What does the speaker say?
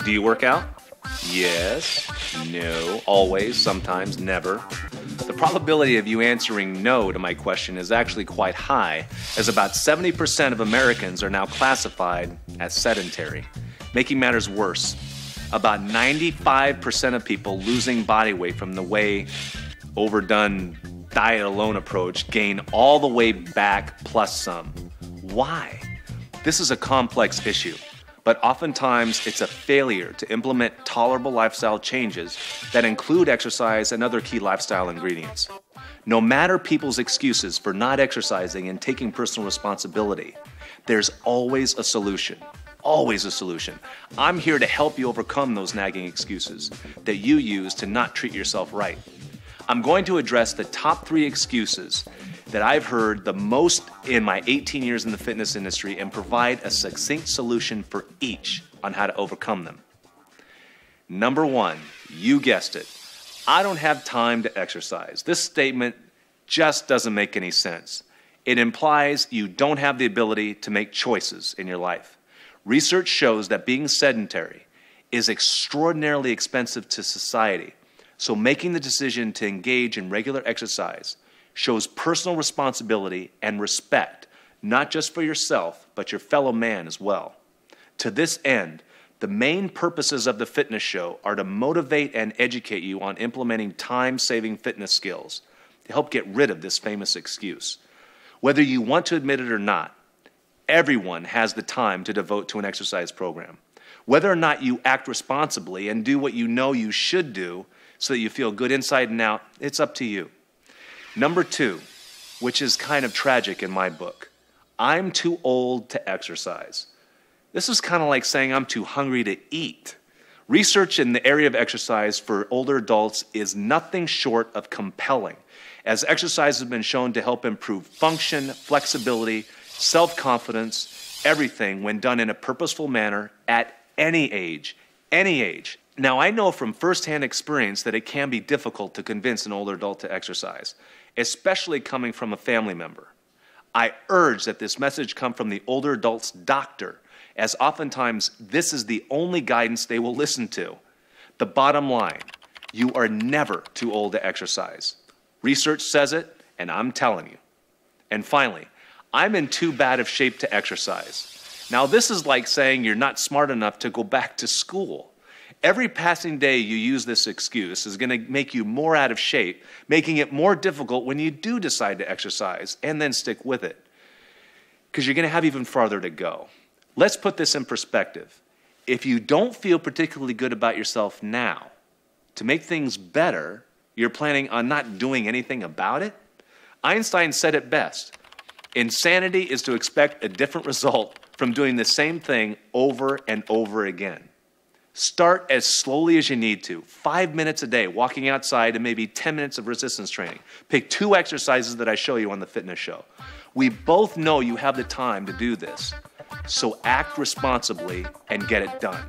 Do you work out? Yes, no, always, sometimes, never. The probability of you answering no to my question is actually quite high, as about 70% of Americans are now classified as sedentary. Making matters worse, about 95% of people losing body weight from the way overdone diet alone approach gain all the way back plus some. Why? This is a complex issue, but oftentimes it's a failure to implement tolerable lifestyle changes that include exercise and other key lifestyle ingredients. No matter people's excuses for not exercising and taking personal responsibility, there's always a solution. Always a solution. I'm here to help you overcome those nagging excuses that you use to not treat yourself right. I'm going to address the top 3 excuses that I've heard the most in my 18 years in the fitness industry and provide a succinct solution for each on how to overcome them. Number 1, you guessed it. I don't have time to exercise. This statement just doesn't make any sense. It implies you don't have the ability to make choices in your life. Research shows that being sedentary is extraordinarily expensive to society, so making the decision to engage in regular exercise shows personal responsibility and respect, not just for yourself, but your fellow man as well. To this end, the main purposes of the fitness show are to motivate and educate you on implementing time-saving fitness skills to help get rid of this famous excuse. Whether you want to admit it or not, everyone has the time to devote to an exercise program. Whether or not you act responsibly and do what you know you should do so that you feel good inside and out, it's up to you. Number 2, which is kind of tragic in my book, I'm too old to exercise. This is kind of like saying I'm too hungry to eat. Research in the area of exercise for older adults is nothing short of compelling, as exercise has been shown to help improve function, flexibility, self-confidence, everything when done in a purposeful manner at any age, any age. Now, I know from firsthand experience that it can be difficult to convince an older adult to exercise, especially coming from a family member. I urge that this message come from the older adult's doctor, as oftentimes this is the only guidance they will listen to. The bottom line, you are never too old to exercise. Research says it, and I'm telling you. And finally, I'm in too bad of shape to exercise. Now, this is like saying you're not smart enough to go back to school. Every passing day you use this excuse is going to make you more out of shape, making it more difficult when you do decide to exercise and then stick with it, because you're going to have even farther to go. Let's put this in perspective. If you don't feel particularly good about yourself now, to make things better, you're planning on not doing anything about it? Einstein said it best. Insanity is to expect a different result from doing the same thing over and over again. Start as slowly as you need to. 5 minutes a day, walking outside, and maybe 10 minutes of resistance training. Pick 2 exercises that I show you on the fitness show. We both know you have the time to do this, so act responsibly and get it done.